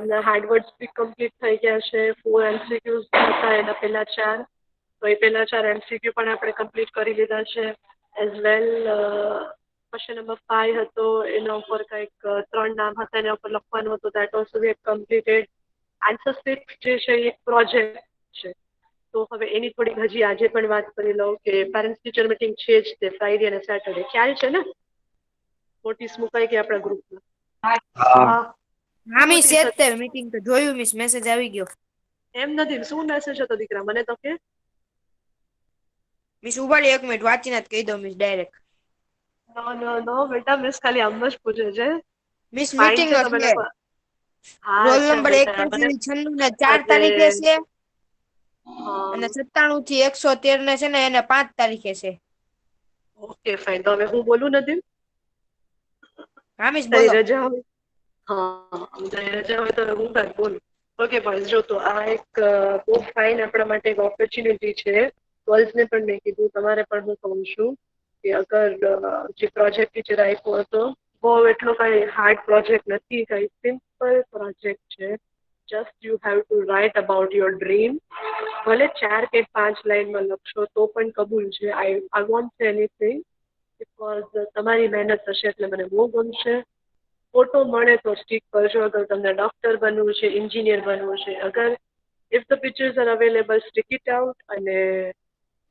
એમના હાર્ડવર્ડ્સ બી કમ્પ્લીટ થઈ ગયા છે. 4 MCQs હતા એના પહેલા 4, તો એ પહેલા 4 MCQ પણ આપણે કમ્પ્લીટ કરી લીધા છે. એઝ વેલ ક્વેશ્ચન નંબર 5 હતો, એના ઉપર કંઈક 3 નામ હતા, એના ઉપર લખવાનું હતું. That also V completed. Answer script જે છે એ પ્રોજેક્ટ છે. તો હવે એની થોડીક હજી આજે પણ વાત કરી લઉં કે પેરેન્ટ્સ ટીચર મીટિંગ છે જ તે ફ્રાઈડે અને સેટરડે. ખ્યાલ છે ને? નોટિસ મુકાઈ ગઈ આપણા ગ્રુપમાં. હા મિસ નોટિસ છે મીટિંગ તો જોયું મિસ, મેસેજ આવી ગયો. એમ નથી, શું મેસેજ હતો દીકરા મને તો કે. મિસ ઉભાડી 1 મિનિટ વાંચીને જ કહી દઉં મિસ ડાયરેક્ટ. નો બેટા, મિસ ખાલી આમ જ પૂછે છે. મિસ ફાઇન મીટિંગ છે નો તમે છે. લોકો. હા રોલ અચ્છા નંબર બેટા 81 મને ની 96 ને 4 અરે તારીખે છે. અને હા 97 થી 113 ને છે ને એને 5 તારીખે છે. Okay fine. તો હવે હું બોલું નથી? હા મિસ તારી બોલો. રજા હોય. હા તારી રજા હોય તો હું કાંઈ બોલું. ઓકે પણ જો તો આ એક બહુ ફાઇન આપણા માટે એક ઓપોર્ચ્યુનિટી છે. ગર્લ્સને પણ મેં કીધું, તમારે પણ હું કહું છું કે અગર જે પ્રોજેક્ટ ટીચર આપ્યો હતો બહુ એટલો કઈ હાર્ડ પ્રોજેક્ટ નથી, કઈ સિમ્પલ પ્રોજેક્ટ છે. Just you have to write about your dream. ભલે 4 કે 5 લાઈનમાં લખશો તો પણ કબૂલ છે. આઈ વોન્ટ સે એનીથિંગ બિકોઝ તમારી મહેનત હશે એટલે મને બહુ ગમશે. ફોટો મળે તો સ્ટીક કરજો. અગર તમને ડોક્ટર બનવું છે, એન્જિનિયર બનવું છે, અગર if the pictures R available stick it out. અને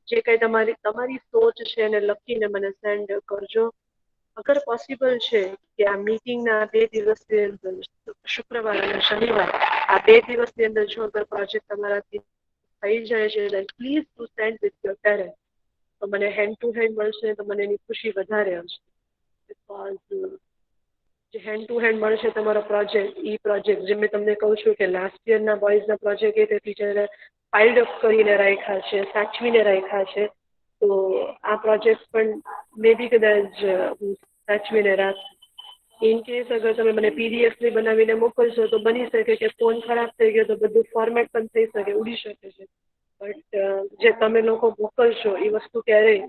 જે કંઈ તમારી સોચ છે એને લખીને મને સેન્ડ કરજો. અગર પોસિબલ છે કે આ મીટિંગના 2 દિવસની અંદર, શુક્રવાર અને શનિવાર, આ 2 દિવસની અંદર જો અગર પ્રોજેક્ટ તમારાથી થઈ જાય છે, then please do send with your parents. તો મને હેન્ડ ટુ હેન્ડ મળશે તો મને એની ખુશી વધારે હશે. બિકોઝ જે હેન્ડ ટુ હેન્ડ મળશે તમારો પ્રોજેક્ટ, એ પ્રોજેક્ટ જે મેં તમને કહું છું કે લાસ્ટ યરના બોયઝના પ્રોજેક્ટ એ ટીચરે પાઇલ્ડ અપ કરીને રાખ્યા છે, સાચવીને રાખ્યા છે. તો આ પ્રોજેક્ટ પણ મે બી કદાચ હું સાચવીને રાખ. ઇન કેસ અગર તમે મને PDF બનાવીને મોકલશો તો બની શકે કે ફોન ખરાબ થઈ ગયો તો બધું ફોર્મેટ પણ થઈ શકે, ઉડી શકે છે. બટ જે તમે લોકો મોકલશો એ વસ્તુ ક્યારેય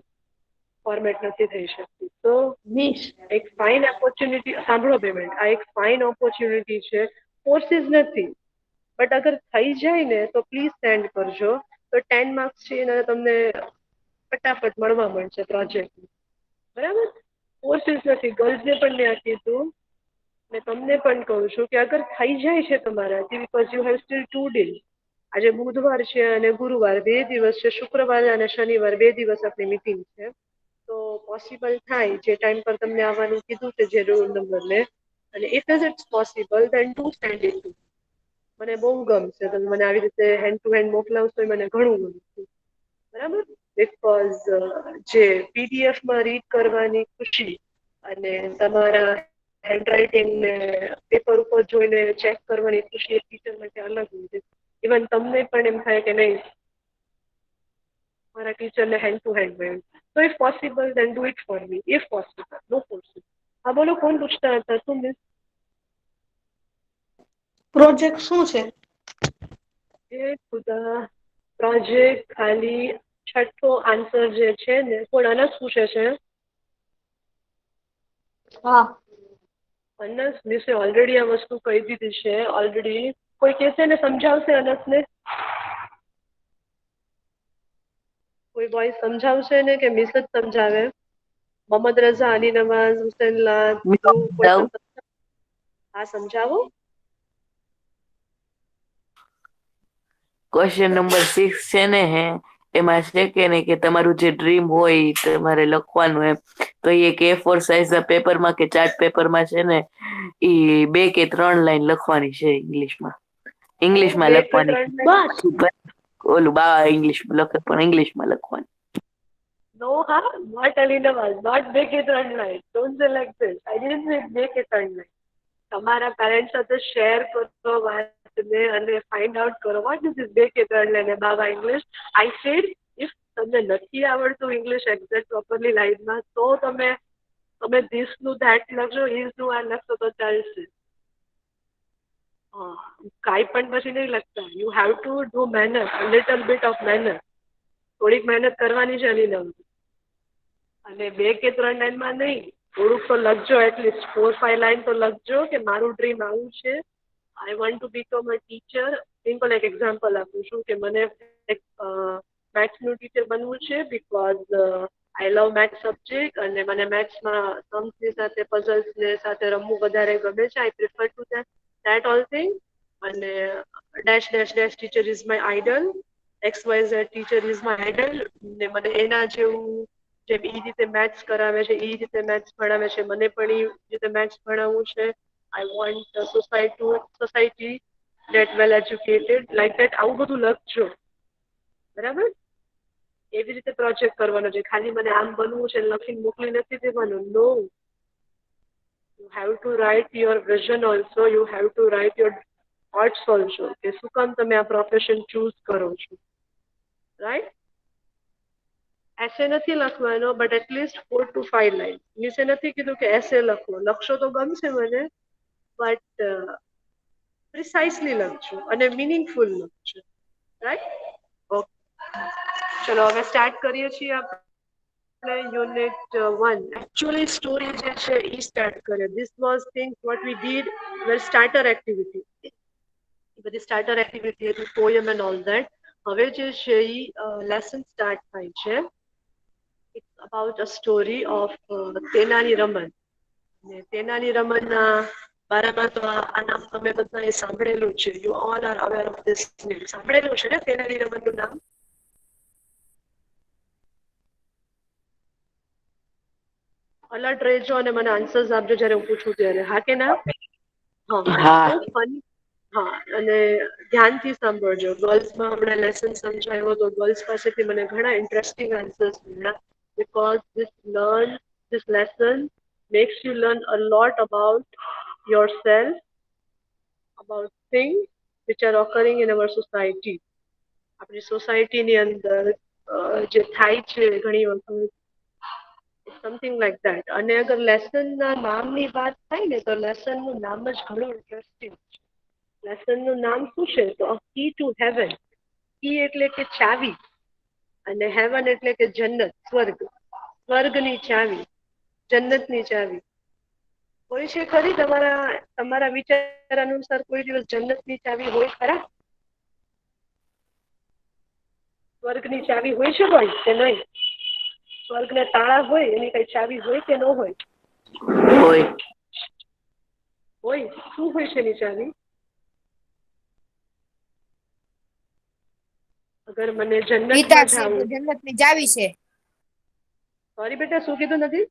ફોર્મેટ નથી થઈ શકતી. તો મિસ એક ફાઇન ઓપોર્ચ્યુનિટી, સાંભળો પેમેન્ટ, આ એક ફાઇન ઓપોર્ચ્યુનિટી છે. ફોર્સિસ નથી, બટ અગર થઈ જાય ને તો પ્લીઝ સેન્ડ કરજો. તો 10 માર્ક્સ છે એના તમને ફટાફટ મળવા મળશે પ્રોજેક્ટ. બરાબર? કોર્સિસ નથી. ગર્લ્સને પણ મેં આ કીધું. મેં તમને પણ કહું છું કે અગર થઈ જાય છે તમારાથી, because you have steel 2 days. આજે બુધવાર છે અને ગુરુવાર 2 દિવસ છે. શુક્રવાર અને શનિવાર 2 દિવસ આપણી મીટિંગ છે. તો પોસિબલ થાય જે ટાઈમ પર તમને આવવાનું કીધું છે જે રોલ નંબર લે, અને if it's possible then do send it to. મને બહુ ગમશે તમે મને આવી રીતે હેન્ડ ટુ હેન્ડ મોકલાવશો, એ મને ઘણું ગમશે. બરાબર? બિકોઝ જે પીડીએફમાં રીડ કરવાની ખુશી અને તમારા હેન્ડરાઇટિંગને પેપર ઉપર જોઈને ચેક કરવાની ખુશી એક ટીચર માટે અલગ હોય છે. ઇવન તમને પણ એમ થાય કે નહીં મારા ટીચરને હેન્ડ ટુ હેન્ડ મળ્યું. So if possible, then do it for me. If possible, no forces. હા બોલો, કોણ પૂછતા હતા? શું મિસ? પ્રોજેક્ટ શું છે? એ ખુદા, પ્રોજેક્ટ ખાલી છઠ્ઠો આન્સર જે છે ને, કોણ અનસ પૂછે છે? હા અનસ મિસે ઓલરેડી આ વસ્તુ કહી દીધી છે. ઓલરેડી કોઈ કહેશે ને સમજાવશે અનસને? કોઈ બોય સમજાવશે ને કે મિસ જ સમજાવે? મોહમ્મદ રઝા, અલી નવાઝ, હુસેનલા, ધ્રુવ, કોઈ પણ હા સમજાવો. ક્વેશ્ચન નંબર 6 છે ને હે, એમાં છે કે નહીં કે તમારું જે ડ્રીમ હોય ઈ તમારે લખવાનું એમ. તો એ એક A4 સાઇઝ ના પેપરમાં કે ચાર્ટ પેપરમાં છે ને ઈ 2 કે 3 લાઈન લખવાની છે ઇંગ્લિશમાં. હું ઇંગ્લિશમાં બે કે લખવાની. ત્રણ બસ ઓલું બા ઇંગ્લિશ લખે પણ ઇંગ્લિશમાં લખવાની. No, huh? Not Ali Nawaz. Not બે કે ત્રણ line. Don't say like this. I didn't say બે કે ત્રણ line. તમારા પેરેન્ટ્સ સાથે શેર કરો વાતને અને ફાઇન્ડ આઉટ કરો વોટ ઇઝ ધીસ બે કે ત્રણ line Baba English. I said if તમને નથી આવડતું ઇંગ્લિશ એક્ઝેક્ટ પ્રોપરલી લાઈનમાં તો તમે ધીસ નું ધેટ લખજો, ઇઝ નું આ લખશો તો ચાલશે. કાંઈ પણ પછી નહીં લખતા. યુ હેવ ટુ ડુ મહેનત, લિટલ બિટ ઓફ મહેનત. થોડીક મહેનત કરવાની છે અલી નવ. અને બે કે ત્રણ લાઈનમાં નહીં, થોડુંક તો લખજો. એટલીસ્ટ 4-5 લાઈન તો લખજો કે મારું ડ્રીમ આવું છે I want to become a teacher. Simple એક એક્ઝામ્પલ આપું છું કે મને એક મેથ્સનું ટીચર બનવું છે because I love maths subject અને મને મેથ્સમાં સમની સાથે પઝલ્સને સાથે રમવું વધારે ગમે છે. I prefer to that all thing. અને dash dash dash teacher is my idol. XYZ teacher is my idol. ને મને એના જેવું જેમ એ રીતે મેથ્સ કરાવે છે એ રીતે મેથ્સ ભણાવે છે મને પણ એ રીતે મેથ્સ ભણાવવું છે. I want society that well educated like that. આવું બધું લખજો, બરાબર? એવી રીતે પ્રોજેક્ટ કરવાનો છે. ખાલી મને આમ બનવું છે લખીને મોકલી નથી દેવાનું. નો, you have to write your vision also. You have to write your thoughts also કે શું કામ તમે આ પ્રોફેશન ચૂઝ કરો છો, રાઈટ? એસે નથી લખવાનો બટ એટલીસ્ટ 4 to 5 લાઈન. નીચે નથી કીધું કે એસે લખો, લખશો તો ગમશે મને બટ પ્રિસાઇઝલી લખજો અને મિનિંગફુલ લખજો, રાઈટ? ઓકે, ચલો હવે સ્ટાર્ટ કરીએ છીએ આપણે યુનિટ 1. એકચ્યુઅલી સ્ટોરી જે છે એ સ્ટાર્ટ કરે. This was things what we did were starter activity. બધી સ્ટાર્ટર એક્ટિવિટી હતી, પોયમ એન્ડ ઓલ ધેટ. હવે જે છે એ લેસન સ્ટાર્ટ થાય છે. It's about a story of Tenali Raman. ને તેનાલી રમનના બારામાં તો આ નામ તમે બધાએ સાંભળેલું છે. You all are aware of this name. સાંભળેલું છે ને તેનાલી રમનનું નામ? અલર્ટ રહેજો અને મને આન્સર્સ આપજો જ્યારે હું પૂછું ત્યારે. હા કે ના? હા. હા, અને ધ્યાનથી સાંભળજો. ગર્લ્સમાં હમણાં લેસન સમજાવ્યો તો ગર્લ્સ પાસેથી મને ઘણા ઇન્ટરેસ્ટિંગ આન્સર્સ મળ્યા because this lesson makes you learn a lot about yourself, about things which are occurring in our society. આપણી સોસાયટીની અંદર જે થાય છે ઘણી વખત સમથિંગ લાઈક ધેટ. અને અગર લેસનના નામની વાત થાય ને તો લેસનનું નામ જ ઘણું ઇન્ટરેસ્ટિંગ છે. લેસનનું નામ શું છે? તો કી ટુ હેવન. કી એટલે કે ચાવી અને હેવન એટલે કે જન્નત, સ્વર્ગ. સ્વર્ગની ચાવી, જન્નતની ચાવી. હોય છે ખરી તમારા વિચાર અનુસાર કોઈ દિવસ જન્નતની ચાવી હોય ખરા? સ્વર્ગની ચાવી હોય છે કોઈ કે નહીં? સ્વર્ગને તાળા હોય એની કઈ ચાવી હોય કે ન હોય? હોય. હોય. શું હોય છે એની ચાવી? અગર મને પિતા જન્નતમાં છે તો જાવું. જન્નતની ચાવી છે. સોરી બેટા, શું કીધું નથી?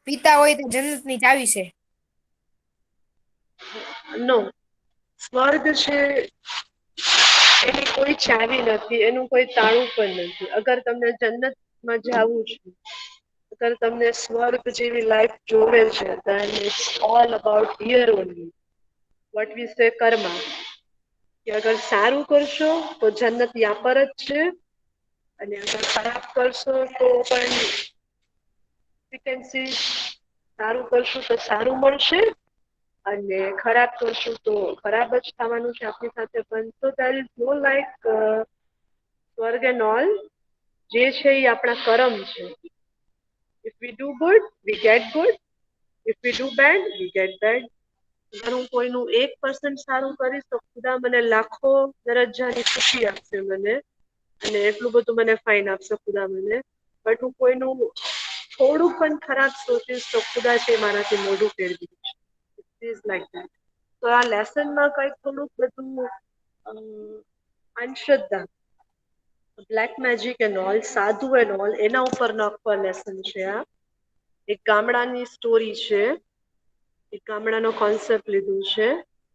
પિતા હોય તો જન્નતની ચાવી છે. નો, સ્વર્ગ છે એની કોઈ ચાવી નથી, એનું કોઈ તાળું પણ નથી. અગર તમને જન્નતમાં જાવું છે, અગર તમને સ્વર્ગ જેવી લાઈફ જોવે છે, then it's all about here only. What we say Karma. કે અગર સારું કરશો તો જન્નત યા પર જ છે અને અગર ખરાબ કરશો તો પણ we can see સારું કરશું તો સારું મળશે અને ખરાબ કરશું તો ખરાબ જ થવાનું છે આપણી સાથે પણ. તો there is no like સ્વર્ગ એન્ડ ઓલ. જે છે એ આપણા કર્મ છે. if we do good we get good, if we do bad we get bad. અગર હું કોઈનું 1% સારું કરીશ તો ખુદા મને લાખો દરજ્જાની ખુશી આપશે મને અને એટલું બધું મને ફાઇન આપશે ખુદા મને. બટ હું કોઈનું થોડું પણ ખરાબ સોચીશ તો ખુદા છે મારાથી મોઢું ફેરવી દેશે. It is like that. તો આ લેસનમાં કંઈક થોડુંક બધું અંધશ્રદ્ધા, બ્લેક મેજિક એન્ડ ઓલ, સાધુ એન્ડ ઓલ એના ઉપર નાખવા લેસન છે આ. એક ગામડાની સ્ટોરી છે, એક ગામડાનો કોન્સેપ્ટ લીધું છે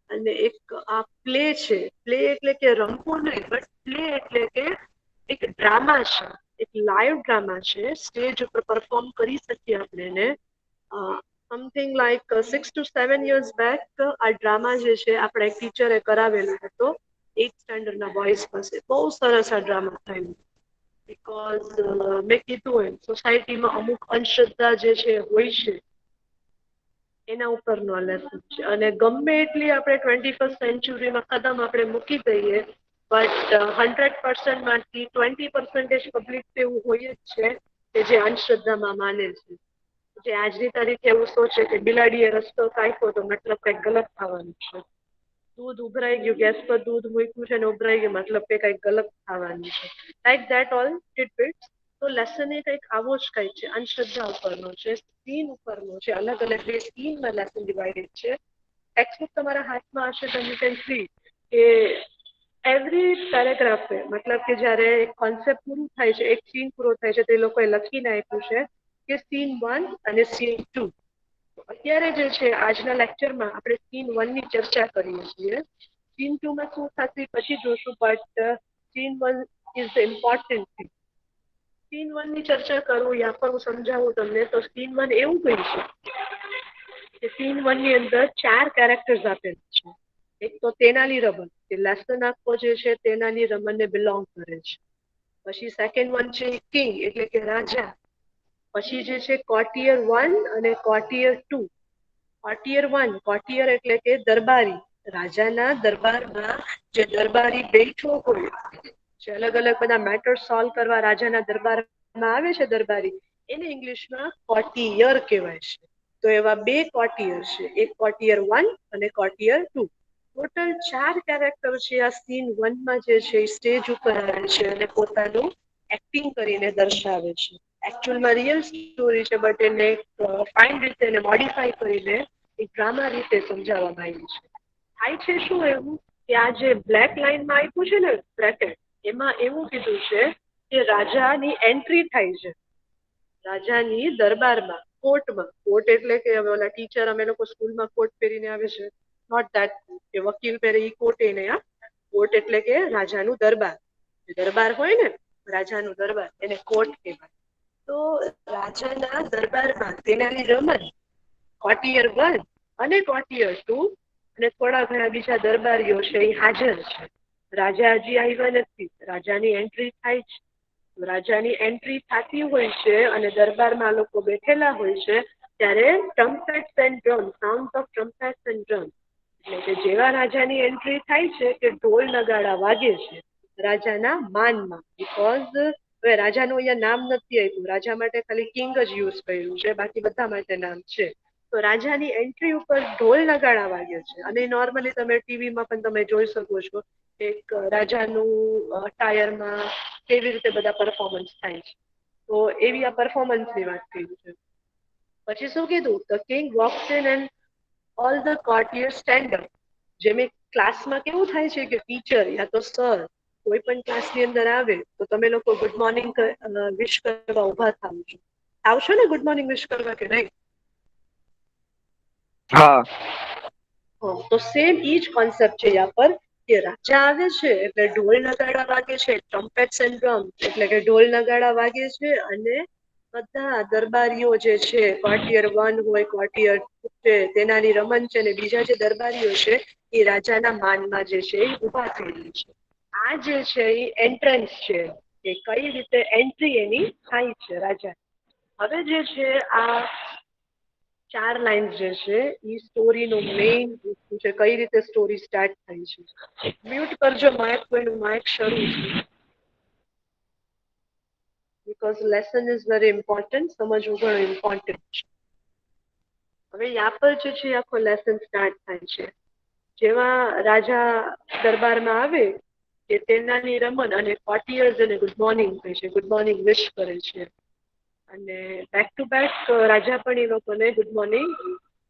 અને એક આ પ્લે છે. પ્લે એટલે કે રમવું નહીં બટ પ્લે એટલે કે એક ડ્રામા છે, એક લાઈવ ડ્રામા છે. સ્ટેજ ઉપર પરફોર્મ કરી શકીએ આપણે એને. Something like 6 to 7 years back આ ડ્રામા જે છે આપણા એક ટીચરે કરાવેલો હતો 8th સ્ટાન્ડર્ડના બોયઝ પાસે. બહુ સરસ આ ડ્રામા થયેલું. બીકોઝ મેં કીધું એમ સોસાયટીમાં અમુક અંધશ્રદ્ધા જે છે હોય છે એના ઉપરનો આ લેસન છે. અને ગમે એટલી આપણે 21st સેન્ચુરીમાં કદમ આપણે મૂકી દઈએ બટ 100% માંથી 20% પબ્લિક તો એવું હોય જ છે કે જે અંધશ્રદ્ધામાં માને છે. જે આજની તારીખે એવું સોચે કે બિલાડીએ રસ્તો કાપ્યો તો મતલબ કંઈક ગલત થવાનું છે. દૂધ ઉભરાઈ ગયું, ગેસ પર દૂધ મૂક્યું છે ને ઉભરાઈ ગયું મતલબ કે કંઈક ગલત થવાનું છે. Like that all tidbits. તો લેસન એ કંઈક આવો જ કંઈક છે. અંધશ્રદ્ધા ઉપરનો છે, સીન ઉપરનો છે. અલગ અલગ બે સીનમાં લેસન ડિવાઇડેડ છે. ટેક્સ્ટબુક તમારા હાથમાં હશે તો યુ કેન સી કે એવરી પેરેગ્રાફે મતલબ કે જ્યારે કોન્સેપ્ટ પૂરું થાય છે, એક સીન પૂરો થાય છે, તે લોકોએ લખીને આપ્યું છે કે સીન 1 અને સીન 2. અત્યારે જે છે આજના લેક્ચરમાં આપણે સીન 1 ની ચર્ચા કરીએ છીએ. સીન 2 માં શું થશે પછી જોશું, but scene 1 is the important thing. Scene 1 ની ચર્ચા કરું યા પર હું સમજાવું તમને તો સીન 1 એવું કહ્યું છે કે સીન 1 ની અંદર 4 કેરેક્ટર્સ આપેલા છે. એક તો તેનાલી રમન, કે લેસન આખો જે છે તેનાલી રમનને બિલોંગ કરે છે. પછી સેકન્ડ વન છે કિંગ એટલે કે રાજા. પછી જે છે કોર્ટિયર 1 અને કોર્ટિયર 2. કોર્ટિયર 1, કોર્ટિયર એટલે કે દરબારી, રાજાના દરબારમાં જે દરબારી બેઠો હોય, જે અલગ અલગ બધા મેટર સોલ્વ કરવા રાજાના દરબારમાં આવે છે દરબારી, એને ઇંગ્લિશમાં કોર્ટિયર કહેવાય છે. તો એવા બે કોર્ટિયર છે, એક કોર્ટિયર 1 અને કોર્ટિયર 2. ટોટલ 4 કેરેક્ટર છે આ સીન 1 માં જે છે એ સ્ટેજ ઉપર આવે છે અને પોતાનું એક્ટિંગ કરીને દર્શાવે છે. એકચ્યુઅલમાં રિયલ સ્ટોરી છે, બટ એને ફાઇન રીતે એને મોડિફાઈ કરીને એક ડ્રામા રીતે સમજાવવામાં આવ્યું છે. થાય છે શું એવું કે આ જે બ્લેક લાઇનમાં આપ્યું છે ને બ્રેકેટ, એમાં એવું કીધું છે કે રાજાની એન્ટ્રી થાય છે રાજાની દરબારમાં, કોર્ટમાં. કોર્ટ એટલે કે હવે ઓલા ટીચર અમે લોકો સ્કૂલમાં કોટ પહેરીને આવે છે, નોટ ધેટ કે વકીલ પહેરે એ કોટ એને. કોર્ટ એટલે કે રાજાનું દરબાર. દરબાર હોય ને રાજાનું દરબાર, એને કોર્ટ કહેવાય. તો રાજાના દરબારમાં તેનાલી રમન, કોર્ટિયર 1 અને કોર્ટિયર 2 અને થોડા ઘણા બીજા દરબારીઓ છે એ હાજર છે. રાજા હજી આવ્યા નથી, રાજાની એન્ટ્રી થાય છે. રાજાની એન્ટ્રી થતી હોય છે અને દરબારમાં લોકો બેઠેલા હોય છે ત્યારે trumpets and drum, sound of trumpets and drum, એટલે કે જેવા રાજાની એન્ટ્રી થાય છે કે ઢોલ નગાડા વાગે છે રાજાના માનમાં. બીકોઝ હવે રાજાનું અહીંયા નામ નથી આપ્યું, રાજા માટે ખાલી કિંગ જ યુઝ કર્યું છે, બાકી બધા માટે નામ છે. તો રાજાની એન્ટ્રી ઉપર ઢોલ નગાડા વાગે છે અને નોર્મલી તમે ટીવીમાં પણ તમે જોઈ શકો છો એક રાજાનું ટાયરમાં કેવી રીતે બધા પરફોર્મન્સ થાય છે. તો એવી આ પરફોર્મન્સની વાત કરી છે. પછી શું કીધું, the king walks in and all the courtier stand up. જેમ ક્લાસમાં કેવું થાય છે કે ટીચર યા તો સર કોઈ પણ ક્લાસની અંદર આવે તો તમે લોકો ગુડ મોર્નિંગ વિશ કરવા ઉભા થાવ છો. આવશો ને ગુડ મોર્નિંગ વિશ કરવા કે નહીં? હા. તો સેમ ઈ જ કોન્સેપ્ટ છે યા પર કે રાજા આવે છે એટલે ઢોલ નગાડા વાગે છે, ટ્રમ્પેટ્સ એન્ડ ડ્રમ એટલે કે ઢોલ નગાડા વાગે છે અને બધા દરબારીઓ જે છે, કોર્ટિયર 1 હોય, કોર્ટિયર 2 છે, તેનાલી રમન છે ને બીજા જે દરબારીઓ છે એ રાજાના માનમાં જે છે એ ઉભા થયેલી છે. આ જે છે એ એન્ટ્રન્સ છે કે કઈ રીતે એન્ટ્રી એની થાય છે રાજા. હવે જે છે આ 4 લાઇન્સ જે છે એ સ્ટોરીનો મેઇન વસ્તુ છે, કઈ રીતે સ્ટોરી સ્ટાર્ટ થાય છે. મ્યુટ કરજો માઇક, કોઈનું માઇક શરૂ છે, because lesson is very important, સમજવું ઘણું ઇમ્પોર્ટન્ટ છે. હવે યા પર જે છે આખો લેસન સ્ટાર્ટ થાય છે. જેવા રાજા દરબારમાં આવે કે તેનાલી રમન અને કોર્ટિયર્સ એને ગુડ મોર્નિંગ કહે છે, ગુડ મોર્નિંગ વિશ કરે છે અને બેક ટુ બેક રાજા પણ એ લોકોને ગુડ મોર્નિંગ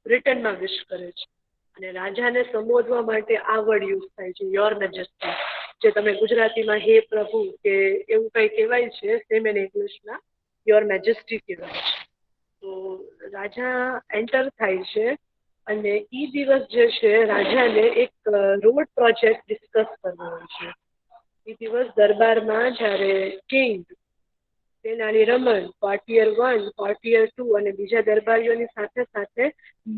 રિટર્નમાં વિશ કરે છે. અને રાજાને સંબોધવા માટે આ વર્ડ યુઝ થાય છે, યોર મેજેસ્ટી, જે તમે ગુજરાતીમાં હે પ્રભુ કે એવું કંઈ કહેવાય છે, સેમ એને ઇંગ્લિશમાં યોર મેજેસ્ટી કહેવાય છે. તો રાજા એન્ટર થાય છે અને એ દિવસ જે છે રાજાને એક રોડ પ્રોજેક્ટ ડિસ્કસ કરવો હોય છે. એ દિવસ દરબારમાં જ્યારે કિંગ, તેનાલી રમન, કોર્ટિયર 1, કોર્ટિયર 2 અને બીજા દરબારીઓની સાથે સાથે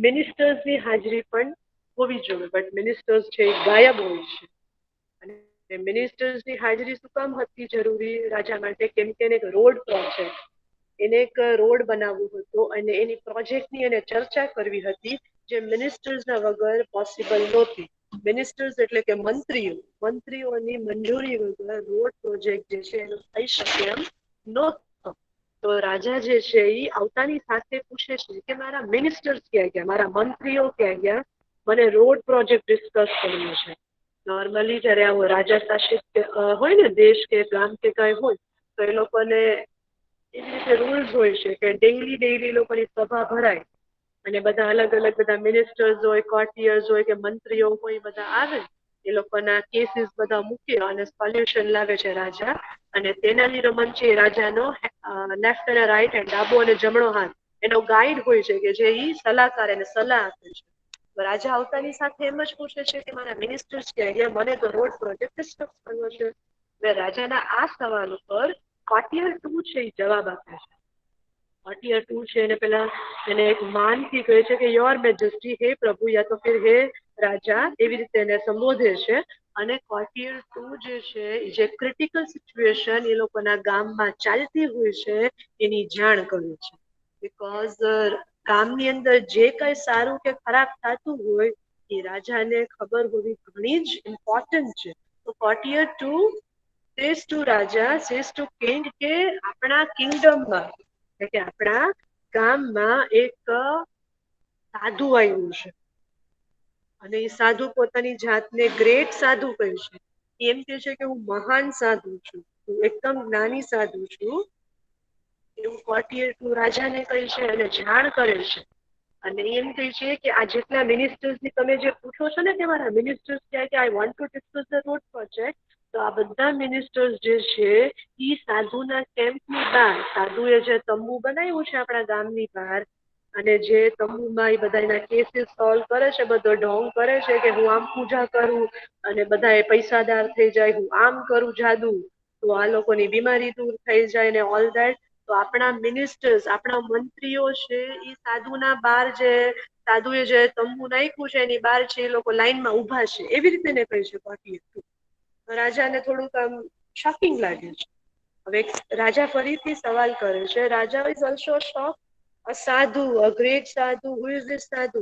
મિનિસ્ટર્સની હાજરી પણ હોવી જોઈએ, બટ મિનિસ્ટર્સ છે એ ગાયબ હોય છે. અને મિનિસ્ટર્સની હાજરી શું કામ હતી જરૂરી રાજા માટે? કેમ કે એક રોડ પ્રોજેક્ટ, એને એક રોડ બનાવવું હતો અને એની પ્રોજેક્ટની એને ચર્ચા કરવી હતી જે મિનિસ્ટર્સના વગર પોસિબલ નહોતી. મિનિસ્ટર્સ એટલે કે મંત્રીઓની મંજૂરી વગર રોડ પ્રોજેક્ટ જે છે એનું થઈ શકે એમ નહોતો. તો રાજા જે છે એ આવતાની સાથે પૂછે છે કે મારા મિનિસ્ટર્સ ક્યાં ગયા, મારા મંત્રીઓ ક્યાં ગયા, મને રોડ પ્રોજેક્ટ ડિસ્કસ કરવો છે. નોર્મલી જયારે આવો રાજા શાસિત હોય ને દેશ કે ગામ કે કઈ હોય તો એ લોકોને એવી રીતે રૂલ્સ હોય છે કે ડેઈલી લોકોની સભા ભરાય અને બધા અલગ અલગ બધા મિનિસ્ટર્સ હોય, કોર્ટિયર્સ હોય કે મંત્રીઓ હોય, બધા આવે, એ લોકોના કેસીસ બધા મૂકે અને સોલ્યુશન લાવે છે રાજા. અને તેનાલી રમન છે રાજાનો લેફ્ટ અને રાઈટ હેન્ડ, ડાબો અને જમણો હાથ, એનો ગાઈડ હોય છે કે જે ઈ સલાહકાર એને સલાહ આપે છે. રાજા આવતાની સાથે એમ જ પૂછે છે કે મારા મિનિસ્ટર્સ ક્યાં ગયા, મને તો રોડ પ્રોજેક્ટ ડિસ્કસ કરવો છે. રાજાના આ સવાલ ઉપર કોર્ટિયર 2 છે એ જવાબ આપે છે. કોર્ટિયર 2 છે એને પેલા એને એક માનથી કહે છે કે યોર મેજેસ્ટી, હે પ્રભુ યા તો ફિર હે રાજા, એવી રીતે એને સંબોધે છે. અને કોર્ટિયર 2 જે છે જે ક્રિટિકલ સિચ્યુએશન એ લોકોના ગામમાં ચાલતી હોય છે એની જાણ કરે છે. બીકોઝ ગામની અંદર જે કઈ સારું કે ખરાબ થતું હોય એ રાજાને ખબર હોવી ઘણી જ ઇમ્પોર્ટન્ટ છે. તો કોર્ટિયર 2 સેઝ ટુ રાજા, સેઝ ટુ કિંગ કે આપણા કિંગડમમાં એટલે કે આપણા ગામમાં એક સાધુ આવ્યું છે અને એ સાધુ પોતાની જાતને ગ્રેટ સાધુ કહે છે. એમ કે છે કે હું મહાન સાધુ છું, હું એકદમ જ્ઞાની સાધુ છું, એવું કોર્ટિયર 2 રાજાને કહે છે અને જાણ કરે છે. અને એમ કહે છે કે આ જેટલા મિનિસ્ટર્સની તમે જે પૂછો છો ને કે મારા મિનિસ્ટર્સ ક્યાં કે I want to discuss the road project, તો આ બધા મિનિસ્ટર્સ જે છે એ સાધુના કેમ્પની બહાર, સાધુએ જે તંબુ બનાવ્યું છે આપણા ગામની બહાર અને જે તંબુમાં એ બધા એના કેસીસ સોલ્વ કરે છે, બધો ઢોંગ કરે છે કે હું આમ પૂજા કરું અને બધા એ પૈસાદાર થઈ જાય, હું આમ કરું જાદુ તો આ લોકોની બીમારી દૂર થઈ જાય ને ઓલ ધેટ. તો આપણા મિનિસ્ટર્સ, આપણા મંત્રીઓ છે એ સાધુના બહાર જે સાધુએ જે તંબુ નાખ્યું છે એની બહાર છે એ લોકો લાઈનમાં ઉભા છે, એવી રીતે ને કહે છે કોર્ટિયર 2. રાજાને થોડુંક આમ શોકિંગ લાગે છે. હવે રાજા ફરીથી સવાલ કરે છે. રાજા ઇઝ ઓલ્સો શોક. અ સાધુ, અ ગ્રેટ સાધુ, હુ ઇઝ ધીસ સાધુ?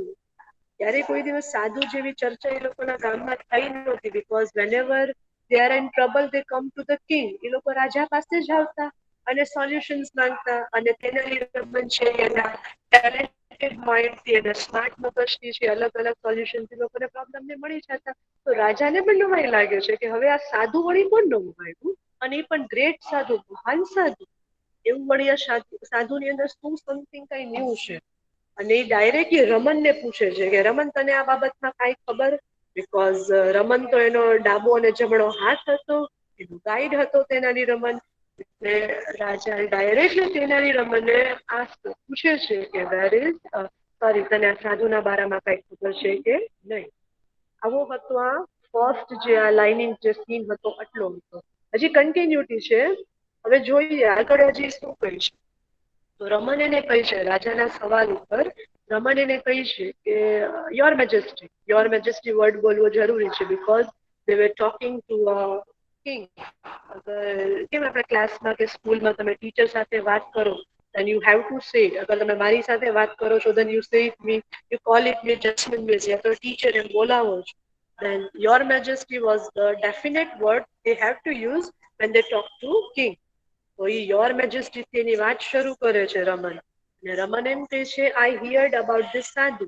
ત્યારે કોઈ દિવસ સાધુ જેવી ચર્ચા એ લોકોના ગામમાં થઈ નહોતી. Because whenever they are in trouble they come to the king. એ લોકો રાજા પાસે જ આવતા અને સોલ્યુશન્સ માંગતા. અને તેનાલી રમન છે એના ટેલેન્ટેડ માઇન્ડથી અને સ્માર્ટ મગજથી છે અલગ અલગ સોલ્યુશનથી લોકોને પ્રોબ્લેમને મળી જતા. તો રાજાને પણ નવાઈ લાગે છે કે હવે આ સાધુ વળી કોણ નવું આવ્યું અને એ પણ ગ્રેટ સાધુ, મહાન સાધુ, એવું વળી આ સાધુની અંદર શું સમથિંગ કઈ ન્યૂ છે. અને એ ડાયરેક્ટલી રમનને પૂછે છે કે રમન તને આ બાબતમાં કાંઈ ખબર? બીકોઝ રમન તો એનો ડાબો અને જમણો હાથ હતો, એનો ગાઈડ હતો તેનાલી રમન. એટલે રાજા ડાયરેક્ટલી તેનાલી રમને આ પૂછે છે કે વેર ઇઝ સોરી, તને આ સાધુના બારામાં કઈ ખબર છે કે નહીં? આવો હતો આ ફર્સ્ટ જે આ લાઇનિંગ જે સીન હતો આટલો હતો. હજી કન્ટિન્યુટી છે. હવે જોઈએ આગળ હજી શું કહી છે. તો રમન એને કહી છે રાજાના સવાલ ઉપર રમન એને કહી છે કે યોર મેજેસ્ટી વર્ડ બોલવો જરૂરી છે because they were talking to a king. અગર કેમ આપણે ક્લાસમાં કે સ્કૂલમાં તમે ટીચર સાથે વાત કરો then you have to say, અગર તમે મારી સાથે વાત કરો છો then you say it me, you call it me judgment miss, યા તો ટીચર એમ બોલાવો છો, then your majesty was the definite word they have to use when they talk to king. તો એ યોર મેજેસ્ટી એની વાત શરૂ કરે છે રમન. અને રમન એમ કહે છે આઈ હિયર્ડ અબાઉટ ધીસ સાધુ,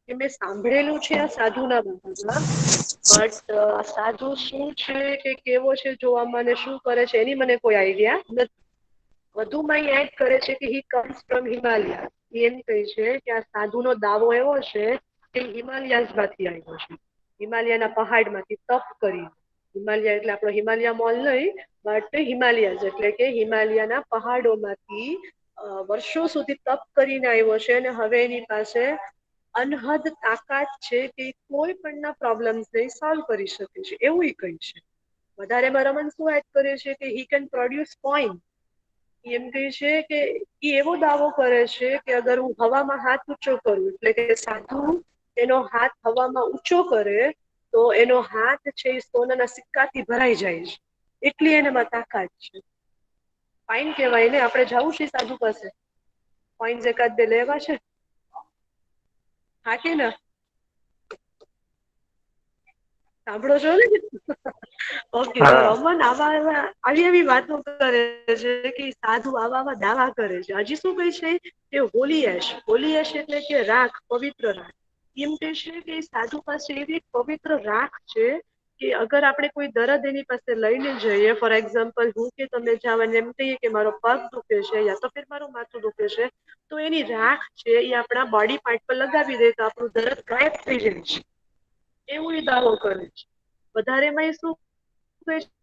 કે મેં સાંભળેલું છે આ સાધુના બાબતમાં, બટ સાધુ શું છે કે કેવો છે જોવામાં અને શું કરે છે એની મને કોઈ આઈડિયા નથી. વધુમાં એ એડ કરે છે કે હી કમ્સ ફ્રોમ હિમાલયા. એમ કહે છે કે આ સાધુનો દાવો એવો છે કે હિમાલયાઝમાંથી આવ્યો છે, હિમાલયના પહાડમાંથી તપ કરી. હિમાલય એટલે આપણો હિમાલય મોલ નહીં, બટ હિમાલયાઝ એટલે કે હિમાલયના પહાડોમાંથી વર્ષો સુધી તપ કરીને આવ્યો છે અને હવે એની પાસે અનહદ તાકાત છે કે કોઈ પણના પ્રોબ્લેમ્સને સોલ્વ કરી શકે છે, એવું એ કહે છે. વધારેમાં રમન શું એડ કરે છે કે હી કેન પ્રોડ્યુસ પોઈન્ટ. એમ કહે છે કે એ એવો દાવો કરે છે કે અગર હું હવામાં હાથ ઊંચો કરું, એટલે કે સાધુ એનો હાથ હવામાં ઊંચો કરે તો એનો હાથ છે એ સોનાના સિક્કાથી ભરાઈ જાય છે, એટલી એનામાં તાકાત છે. ફાઇન કહેવાય ને. આપણે જવું છે સાધુ પાસે, પોઈન્ટ એકાદ બે લેવા છે. હા કે ના? સાંભળો છો ને? ઓકે, તો હા રમન આવી વાતો કરે છે કે સાધુ આવા દાવા કરે છે. હજી શું કહે છે કે હોલી એશ એટલે કે રાખ, પવિત્ર રાખ. એમ કહે છે કે સાધુ પાસે એવી પવિત્ર રાખ છે કે અગર આપણે કોઈ દરદ એની પાસે લઈને જઈએ, ફોર એક્ઝામ્પલ હું કે તમે જવાને એમ કહીએ કે મારો પગ દુખે છે યા તો ફિર મારું માથું દુખે છે, તો એની રાખ છે એ આપણા બોડી પાર્ટ પર લગાવી દે તો આપણું દરદ ગાયબ થઈ જાય છે, એવું એ દાવો કરે છે. વધારેમાં શું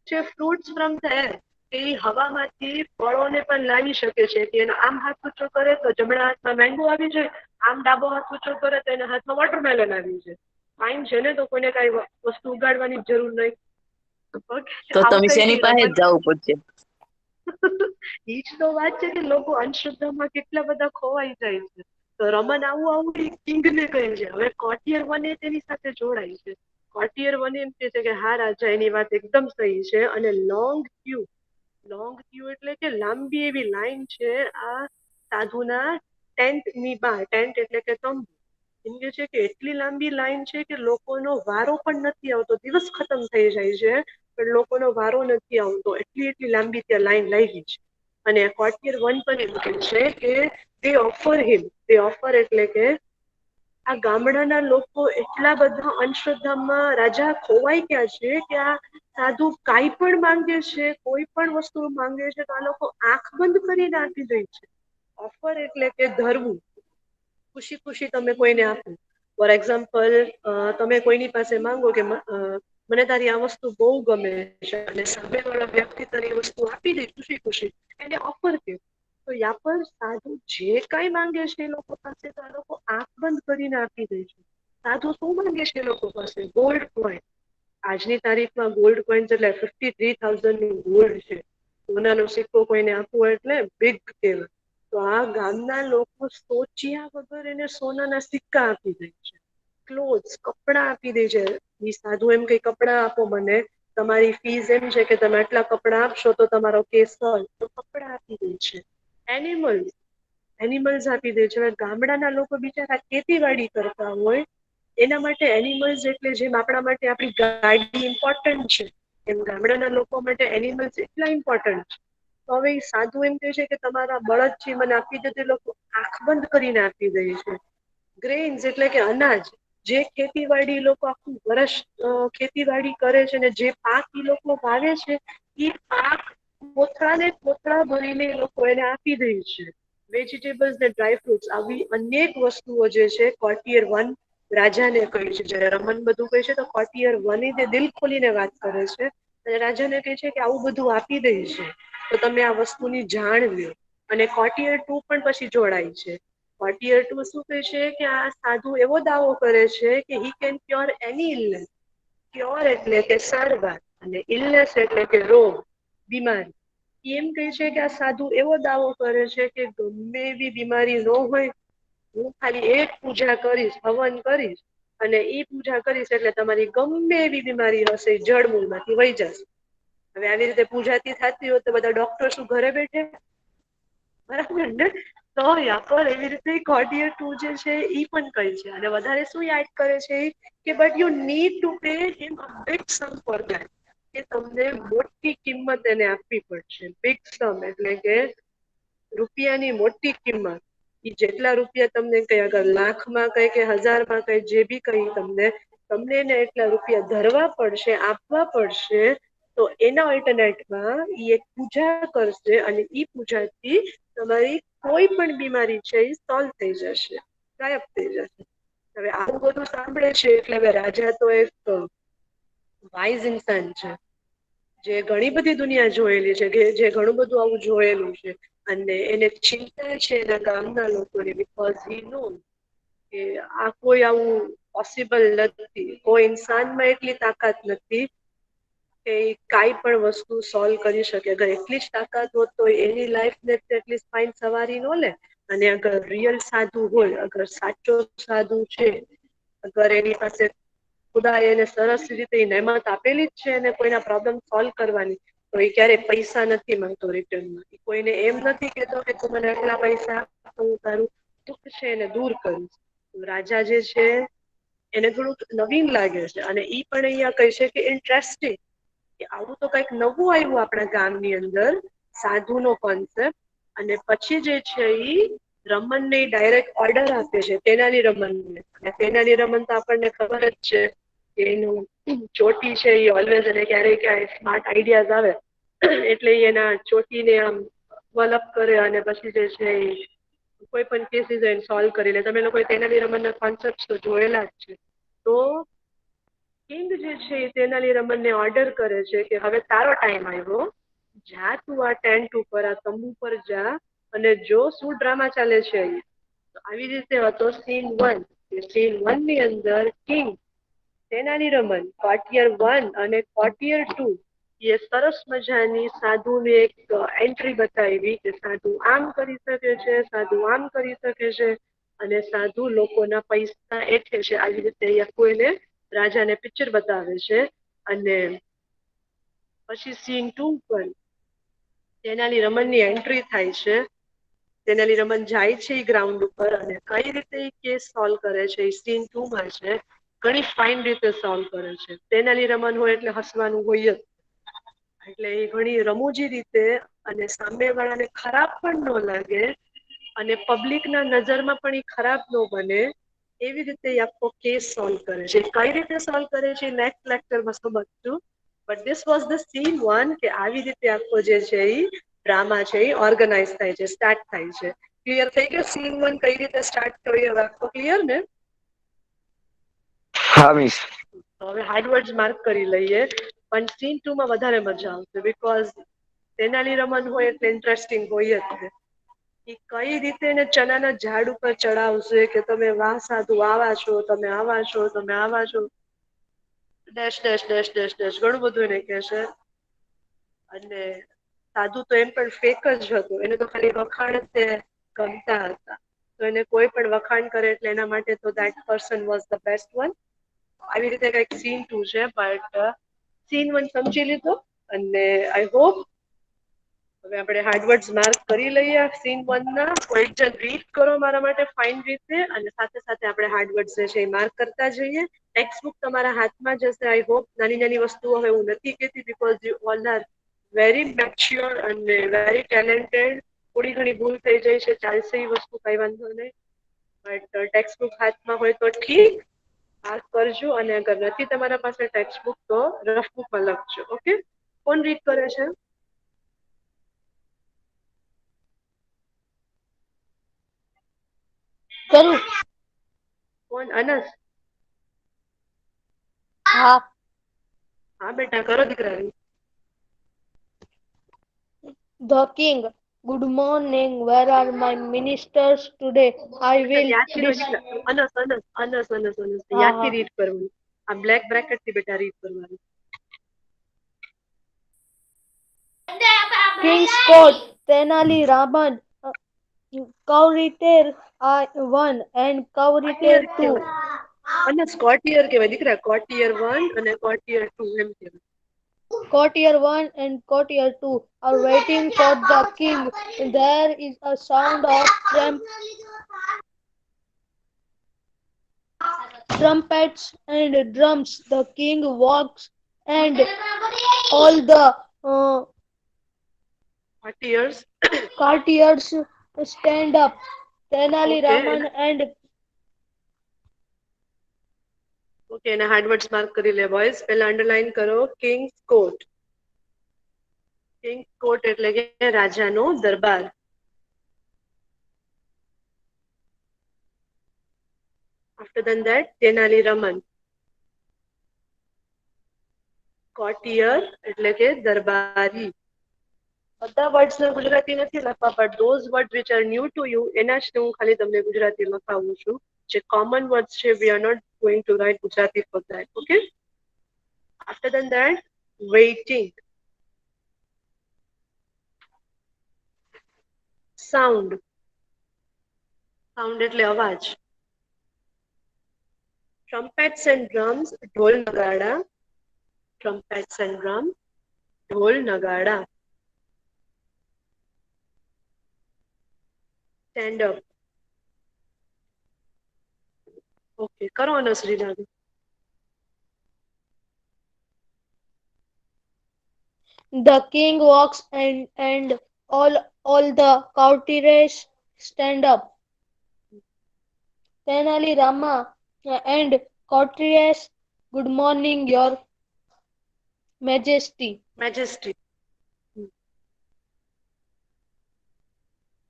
છે, ફ્રૂટ્સ ફ્રોમ ધ એર, એ હવામાંથી ફળોને પણ લાવી શકે છે કે એનો આમ હાથ ઊંચો કરે તો જમણા હાથમાં મેંગો આવી જાય, આમ ડાબો હાથ ઊંચો કરે તો એના હાથમાં વોટરમેલન આવી જાય. ફાઇન છે ને, તો કોઈને કઈ વસ્તુ ઉગાડવાની જરૂર નહીં. તો આવું તમે કઈ શેની બી પાસે રમત જ જવું પડશે. એ જ તો વાત છે કે લોકો અંધશ્રદ્ધામાં કેટલા બધા ખોવાઈ જાય છે. તો રમન આવું કિંગને કહે છે. હવે કોટિયર વને તેની સાથે જોડાય છે. કોટિયર વને એમ કે છે કે હા રાજા, એની વાત એકદમ સહી છે. અને લોંગ ક્યુ એટલે કે લાંબી એવી લાઈન છે આ સાધુના ટેન્ટની બહાર. ટેન્ટ એટલે કે તંબુ. એમ કે છે કે એટલી લાંબી લાઈન છે કે લોકોનો વારો પણ નથી આવતો. દિવસ ખતમ થઈ જાય છે પણ લોકોનો વારો નથી આવતો, એટલી લાંબી ત્યાં લાઈન લાગી છે. અને કોટિયર વન પણ એમ કે છે કે દે ઓફર એટલે કે આ ગામડાના લોકો એટલા બધા અંધશ્રદ્ધામાં રાજા ખોવાઈ ગયા છે કે આ સાધુ કાંઈ પણ માંગે છે, કોઈ પણ વસ્તુ માંગે છે તો આ લોકો આંખ બંધ કરીને આપી દે છે. ઓફર એટલે કે ધરવું, ખુશી ખુશી તમે કોઈને આપો. ફોર એક્ઝામ્પલ, તમે કોઈની પાસે માંગો કે મને તારી આ વસ્તુ બહુ ગમે છે, અને સામે વાળા વ્યક્તિ તારી વસ્તુ આપી દે ખુશી ખુશી, એને ઓફર કે. તો યા પર સાધુ જે કઈ માંગે છે એ લોકો પાસે, તો આ લોકો આંખ બંધ કરીને આપી દે છે. સાધુ શું માંગે છે એ લોકો પાસે? Gold coin. આજની તારીખમાં ગોલ્ડ કોઈન એટલે 53,000 ગોલ્ડ છે. સોનાનો સિક્કો કોઈને આપવો એટલે બિગ કહેવાય. તો આ ગામના લોકો સોચ્યા વગર એને સોનાના સિક્કા આપી દે છે. ક્લોથ્સ, કપડા આપી દે છે. એ સાધુ એમ કે કપડા આપો મને, તમારી ફીસ એમ છે કે તમે આટલા કપડા આપશો તો તમારો કેસ સોલ્વ. તો કપડા આપી દે છે. એનિમલ્સ આપી દે છે. હવે ગામડાના લોકો બિચારા ખેતીવાડી કરતા હોય, એના માટે એનિમલ્સ એટલે જેમ આપણા માટે આપણી ગાડી ઇમ્પોર્ટન્ટ છે, એમ ગામડાના લોકો માટે એનિમલ્સ એટલા ઇમ્પોર્ટન્ટ છે. તો હવે સાધુ એમ કહે છે કે તમારા બળદ છે મને આપી દે. તે લોકો આંખ બંધ કરીને આપી દે છે. ગ્રેન્સ એટલે કે અનાજ, જે ખેતીવાડી લોકો આખું વર્ષ ખેતીવાડી કરે છે ને જે પાક એ લોકો વાવે છે, એ પાક કોથળા ને કોથળા ભરીને એ લોકો એને આપી દે છે. વેજીિટેબલ્સ ને ડ્રાયફ્રુટ્સ, આવી અનેક વસ્તુઓ જે છે કોર્ટિયર વન રાજાને કહે છે. જયારે રમન બધું કહે છે તો કોર્ટિયર વન તે દિલ ખોલીને વાત કરે છે. અને રાજાને કહે છે કે આવું બધું આપી દે છે તો તમે આ વસ્તુની જાણ લ્યો. અને કોર્ટિયર 2 પણ પછી જોડાય છે. કોર્ટિયર 2 શું કહે છે કે આ સાધુ એવો દાવો કરે છે કે he can cure any illness. Cure એટલે કે સારવાર, અને ઇલનેસ એટલે કે રોગ, બીમારી. એમ કહે છે કે આ સાધુ એવો દાવો કરે છે કે ગમે એવી બીમારી ન હોય, હું ખાલી એક પૂજા કરીશ, હવન કરીશ, અને ઈ પૂજા કરીશ એટલે તમારી ગમે એવી બીમારી હશે જળમૂળ માંથી વહી જશે. હવે આવી રીતે પૂજાથી થતી હોય તો બધા ડોક્ટર શું ઘરે બેઠે? બરાબર ને? તો યા પર એવી રીતે કોર્ટિયર 2 જે છે ઈ પણ કહે છે. અને વધારે શું યાદ કરે છે કે but you need to pay him a big sum for that, કે તમને મોટી કિંમત એને આપવી પડશે. બિગ સમ એટલે કે રૂપિયાની મોટી કિંમત. એ જેટલા રૂપિયા તમને કઈ, અગર લાખમાં કઈ કે હજારમાં કઈ, જે બી કઈ તમને એને એટલા રૂપિયા ધરવા પડશે, આપવા પડશે. તો એના ઓલ્ટરનેટમાં ઈ એક પૂજા કરશે, અને ઈ પૂજાથી તમારી કોઈ પણ બીમારી છે એ સોલ્વ થઈ જશે, ગાયબ થઈ જશે. હવે આવું બધું સાંભળે છે એટલે હવે રાજા તો એક વાઈઝ ઇન્સાન છે, જે ઘણી બધી દુનિયા જોયેલી છે, કે જે ઘણું બધું આવું જોયેલું છે. અને એને ચિંતા છે એના ગામના લોકોની, બીકોઝ હી નો કે આ કોઈ આવું પોસિબલ નથી. કોઈ ઇન્સાનમાં એટલી તાકાત નથી કે કાંઈ પણ વસ્તુ સોલ્વ કરી શકે. અગર એટલી જ તાકાત હોત તો એની લાઈફને એટલીસ્ટ ફાઈન સવારી ન લે. અને અગર રિયલ સાધુ હોય, અગર સાચો સાધુ છે, અગર એની પાસે ખુદાએ એને સરસ રીતે નહેમત આપેલી જ છે અને કોઈના પ્રોબ્લેમ સોલ્વ કરવાની, તો એ ક્યારેય પૈસા નથી માંગતો રિટર્નમાં. કોઈને એમ નથી કેતો કે તું મને આટલા પૈસા આપ તો હું તારું દુઃખ છે એને દૂર કરીશ. રાજા જે છે એને થોડુંક નવીન લાગે છે અને ઈ પણ અહીંયા કહે છે કે ઇન્ટરેસ્ટિંગ, કે આવું તો કંઈક નવું આવ્યું આપણા ગામની અંદર, સાધુનો કોન્સેપ્ટ. અને પછી જે છે ઈ રમનને ડાયરેક્ટ ઓર્ડર આપે છે તેનાલી રમનને. અને તેનાલી રમન તો આપણને ખબર જ છે કે એનું ચોટી છે એ ઓલવેઝ, અને ક્યારેય ક્યારેય સ્માર્ટ આઈડિયાઝ આવે એટલે એના ચોટીને આમ ડેવલપ કરે અને પછી જે છે એ કોઈ પણ કેસીસ એને સોલ્વ કરી લે. તમે લોકો તેનાલી રમનના કોન્સેપ્ટ તો જોયેલા જ છે. તો કિંગ જે છે એ તેનાલી રમનને ઓર્ડર કરે છે કે હવે તારો ટાઈમ આવ્યો, જા તું આ ટેન્ટ ઉપર, આ તંબુ પર જા અને જો શું ડ્રામા ચાલે છે અહીંયા. તો આવી રીતે હતો સીન 1. સીન 1 ની અંદર કિંગ, તેનાલી રમન, કોર્ટિયર 1 અને કોર્ટિયર 2 એ સરસ મજાની સાધુને એક એન્ટ્રી બતાવી કે સાધુ આમ કરી શકે છે, સાધુ આમ કરી શકે છે અને સાધુ લોકોના પૈસા એઠે છે. આવી રીતે આખું એને રાજાને પિક્ચર બતાવે છે. અને પછી સીન 2 પર તેનાલી રમનની એન્ટ્રી થાય છે. તેનાલી રમન જાય છે એ ગ્રાઉન્ડ ઉપર અને કઈ રીતે એ કેસ સોલ્વ કરે છે એ સીન 2 માં છે. ઘણી ફાઇન રીતે સોલ્વ કરે છે. તેનાલી રમન હોય એટલે હસવાનું હોય જ, એટલે એ ઘણી રમૂજી રીતે અને સામેવાળાને ખરાબ પણ ન લાગે અને પબ્લિકના નજરમાં પણ એ ખરાબ ન બને એવી રીતે આખો કેસ સોલ્વ કરે છે. કઈ રીતે સોલ્વ કરે છે નેક્સ્ટ લેક્ચરમાં સમજશું. But this was the scene 1 કે આવી રીતે આખો જે છે એ ડ્રામા છે એ ઓર્ગેનાઇઝ થાય છે, સ્ટાર્ટ થાય છે. ક્લિયર થઈ ગયું સીન 1 કઈ રીતે સ્ટાર્ટ થયું એ આખો ક્લિયર ને? હા મિસ. હવે હાર્ડવર્ડ્સ માર્ક કરી લઈએ. પણ સીન 2 માં વધારે મજા આવશે બીકોઝ તેનાલી રમન હોય એટલે ઇન્ટરેસ્ટિંગ હોય જ. એ કઈ રીતે એને ચનાના ઝાડ ઉપર ચડાવશે કે તમે વાહ સાધુ આવા છો, તમે આવા છો, તમે આવા છો, dash dash dash dash dash ઘણું બધું એને કહેશે. અને સાધુ તો એમ પણ ફેક જ હતો, એને તો ખાલી વખાણ જ ગમતા હતા. તો એને કોઈ પણ વખાણ કરે એટલે એના માટે તો that person was the best one. આવી રીતે કંઈક સીન 2 છે. બટ સીન 1 સમજી લીધો અને આઈ હોપ હવે આપણે હાર્ડવર્ડ્સ માર્ક કરી લઈએ સીન 1 ના. કોઈ એક જણ રીડ કરો મારા માટે ફાઇન રીતે અને સાથે સાથે આપણે હાર્ડવર્ડ્સ જે છે એ માર્ક કરતા જઈએ. ટેક્સ્ટ બુક તમારા હાથમાં જશે. આઈ હોપ નાની નાની વસ્તુઓ હવે હું નથી કહેતી because you all are very mature અને વેરી ટેલેન્ટેડ. થોડી ઘણી ભૂલ થઈ જાય છે, ચાલશે એ વસ્તુ, કઈ વાંધો નહીં. બટ ટેક્સ્ટ બુક હાથમાં હોય તો ઠીક, માર્ક કરજો. અને અગર નથી તમારા પાસે ટેક્સ્ટ બુક તો રફ બુકમાં લખજો. ઓકે, કોણ રીડ કરે છે? કરું? કોણ? અનસ? હા. હા બેટા, કરો દીકરા. The king. Good morning. Where are my ministers today? I will યાદથી no dis. દીકરા. અનસ અનસ અનસ અનસ અનસ હા યાદથી હા. રીડ કરવાનું. આ બ્લેક બ્રેકેટ થી બેટા રીડ કરવાનું. King's Court. Tenali Raman. Courtier 1 and Courtier courtier 2. કહેવાય. અનસ કોટિયર કહેવાય દીકરા. કોટિયર 1 અને કોટિયર 2 એમ કહેવાય. Courtier 1 and Courtier 2 are waiting for the king. There is a sound of trumpets and drums. The king walks and all the કોટિયર્સ. courtiers stand up. Tenali okay Raman and okay, એના હાર્ડવર્ડ્સ mark કરી લે boys. પહેલા underline કરો Kings court. Kings court એટલે કે રાજાનો દરબાર. After than that, Tenali Raman. Courtier એટલે કે દરબારી. બધા વર્ડ્સ ને ગુજરાતી નથી લખવા, but those word which are new to you એના જ હું ખાલી તમને ગુજરાતી લખાવું છું. જે કોમન વર્ડ્સ છે we are not going to write Gujarati for that. Okay, after then that waiting. Sound. Sound એટલે અવાજ. ટ્રમ્પેટ્સ એન્ડ ડ્રમ્સ ઢોલ નગાડા. ટ્રમ્પેટ્સ એન્ડ ડ્રમ ઢોલ નગાડા. Stand up. ઓકે કરો અનશ્રી દાદી. The king walks and all the courtiers stand up. Tenali Rama and courtiers, good morning, your majesty. Majesty.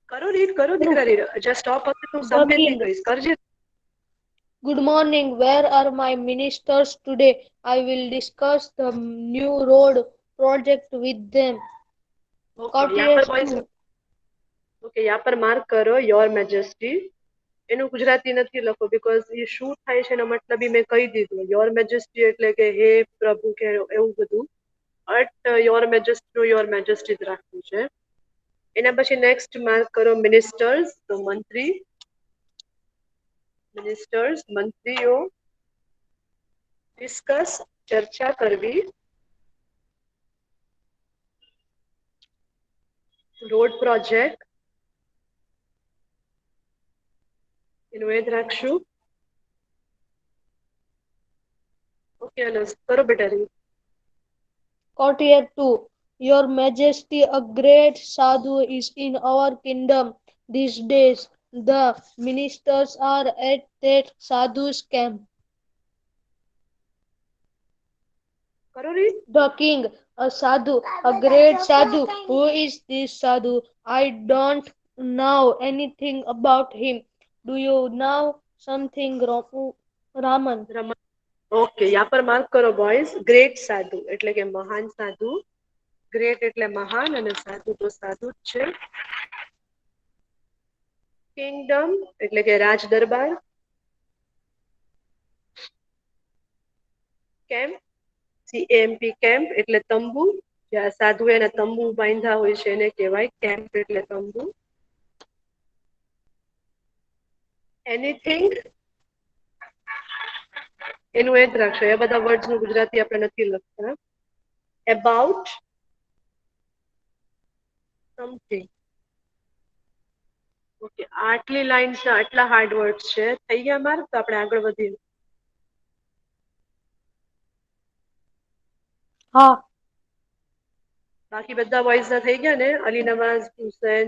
કરો દીકરા read. Just stop હશે તો સામેથી કહીશ કરજે. Good morning, where are my ministers today? I will discuss the new road project with them. Courtiers too. Okay યા પર mark કરો your majesty. એનું ગુજરાતી નથી લખો બીકોઝ એ શું થાય છે એનો મતલબ મેં કહી દીધું. યોર મેજેસ્ટી એટલે કે હે પ્રભુ કે એવું બધું. બટ યોર મેજેસ્ટી જ રાખવું છે. એના પછી નેક્સ્ટ માર્ક કરો મિનિસ્ટર્સ, તો મંત્રીઓ. ડિસ્કસ ચર્ચા કરવી. રોડ પ્રોજેક્ટ એનું એ જ રાખશું. ઓકે અનસ કરો બેટા read. Courtier 2. Your Majesty, a great sadhu is in our kingdom these days. The ministers are at that sadhu's camp. કરો read. The king, a sadhu, a great sadhu. Who is this sadhu? I don't know anything about him. Do you know something, Raman? Okay યા પર mark કરો boys. Great સાધુ એટલે કે મહાન સાધુ. Great એટલે મહાન અને સાધુ તો સાધુ જ છે. કિંગડમ એટલે કે રાજ દરબાર. કેમ્પ CAMP કેમ્પ એટલે તંબુ. જ્યાં સાધુ એના તંબુ બાંધ્યા હોય છે એને કહેવાય કેમ્પ એટલે તંબુ. એનીથિંગ એનું એ જ રાખશો. એ બધા વર્ડ્સ નું ગુજરાતી આપણે નથી લખતા. About something. ઓકે આટલી લાઇન્સ આટલા હાર્ડ વર્ડ્સ છે. થઈ ગયા માર્ક? તો આપણે આગળ વધીએ. હા. બાકી બધા બોયઝ ના થઈ ગયા ને? અલી નવાઝ, હુસૈન.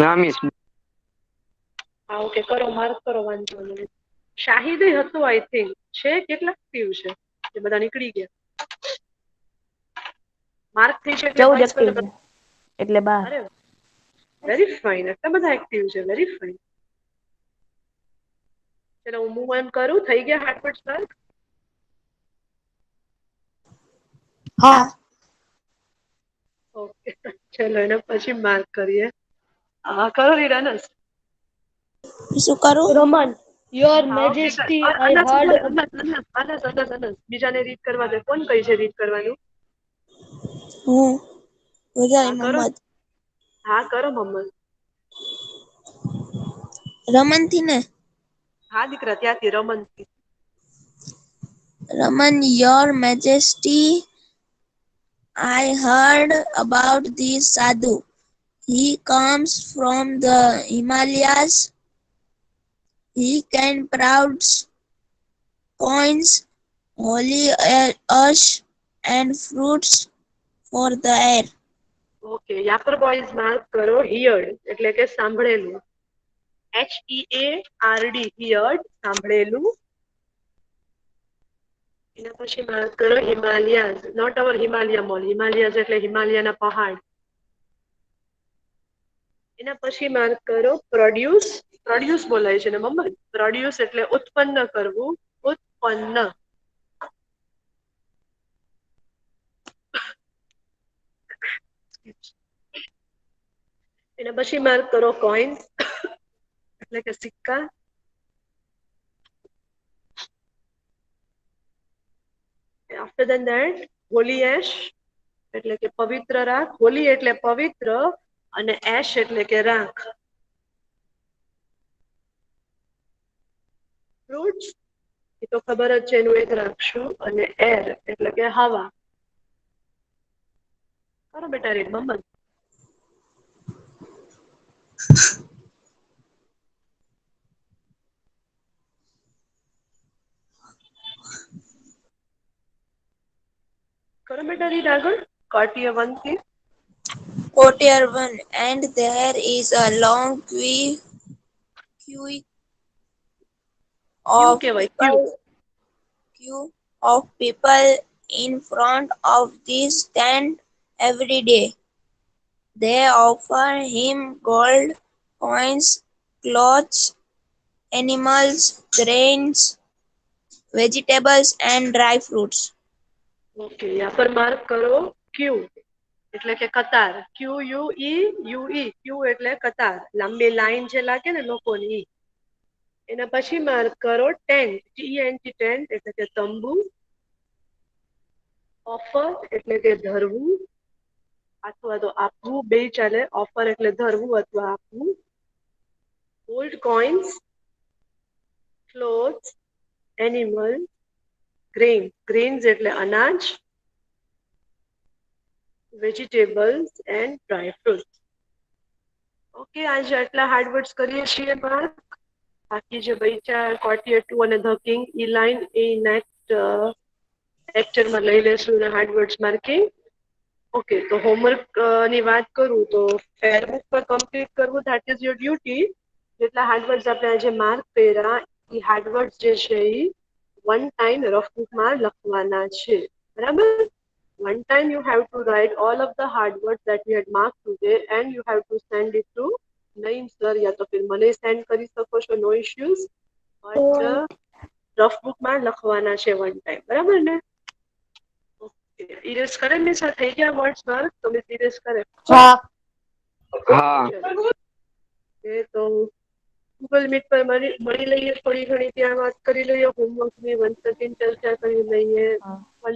ના મિસ. હા ઓકે કરો માર્ક કરો વાંધો નહીં. શાહિદ હતું આઈ થિંક. છે કેટલા એક્ટિવ છે? એ બધા નીકળી ગયા. માર્ક થઈ છે એટલે 14 points એક્ટિવ મને છે એટલે 12. અરે વેરી ફાઇન. એટલા બધા એક્ટિવ છે. Very fine. ચલો હું મૂવ ઓન કરું. થઈ ગયા હાર્ટવર્ડ માર્ક? હા. ઓકે ચલો એના પછી માર્ક કરીએ. હા કરો રીડાનસ. શું કરું? Raman, your majesty, I heard. બીજાને રીડ કરવા દે. કોણ કહી છે રીડ કરવાનું? હું હા કરો. મોહમ્મદ. હા કરો મોહમ્મદ. રમન થી ને? હા દીકરા ત્યાંથી રમનથી. Raman, your majesty, I heard about this sadhu. He comes from the Himalayas. He can proud coins, holy ash and fruits for the air. Okay યા પર બોયઝ માર્ક કરો હિયર્ડ એટલે કે સાંભળેલું. HEARD હિયર્ડ સાંભળેલું. એના પછી માર્ક કરો Himalayas. Not our Himalaya mall. Himalayas એટલે હિમાલયાના પહાડ. એના પછી માર્ક કરો પ્રોડ્યુસ. પ્રોડ્યુસ બોલાય છે ને મમ્મા? પ્રોડ્યુસ એટલે ઉત્પન્ન કરવું. ઉત્પન્ન. એના પછી માર્ક કરો કોઇન્સ એટલે કે સિક્કા. After then that holy ash એટલે કે પવિત્ર રાખ. હોલી એટલે પવિત્ર અને એશ એટલે કે રાખ. ફ્રૂટ્સ એ તો ખબર જ છે એનું એક રાખશું. અને એર એટલે કે હવા. કરો બેટા રીડ મમ્મદ. કરો બેટા રીડ આગળ કોટિયા 1 થી. Courtier 1, and there is a long queue Q of કહેવાય ક્યુ. people queue of people in front of this stand every day. They offer him gold coins, clothes, animals, grains, vegetables, and dry fruits. Okay યા પર mark કરો ક્યુ એટલે કે કતાર. Q U E ક્યુ એટલે કતાર, લાંબી line જે લાગે ને લોકોની. એના પછી માર્ક કરો ટેન્ટ, ટીએનટી ટેન્ટ એટલે કે તંબુ. ઓફર એટલે કે ધરવું અથવા તો આપવું, બે ચાલે. ઓફર એટલે ધરવું અથવા આપવું. Gold coins, clothes, animal, grains એટલે અનાજ, vegetables and dry fruits. Okay આજે આટલા હાર્ડ વર્ડ્સ કરીએ છીએ માર્ક. બાકી જે બચ્યા કોટિયર 2 અને the king E line A next લેક્ચરમાં લઈ લેશું ને હાર્ડ વર્ડ્સ માર્કિંગ. ઓકે તો હોમવર્ક ની વાત કરું તો ફેરબુક પર કમ્પ્લીટ કરવું ધેટ ઇઝ યોર ડ્યુટી. જેટલા હાર્ડ વર્ડ્સ આપણે આજે માર્ક કર્યા એ હાર્ડ વર્ડ્સ જે છે એ વન ટાઈમ રફ બુકમાં લખવાના છે. બરાબર? One time you have to write all of the hard words that we had marked today and you have to send it to Naeem sir या तो फिर મને સેન્ડ કરી શકો છો, નો ઇશ્યુઝ. બટ રફ બુકમાં લખવાના છે વન ટાઈમ. બરાબર ને? ઓકે ઇરેઝ કરે મિસ આ થઈ ગયા વર્ડ્સ માર્ક? તો મિસ ઇરેઝ કરે. હા. હા. એ તો ગૂગલ મીટ પર મળી લઈએ, થોડી ઘણી ત્યાં વાત કરી લઈએ, હોમવર્કની વન સેકન્ડ ચર્ચા કરી લઈએ.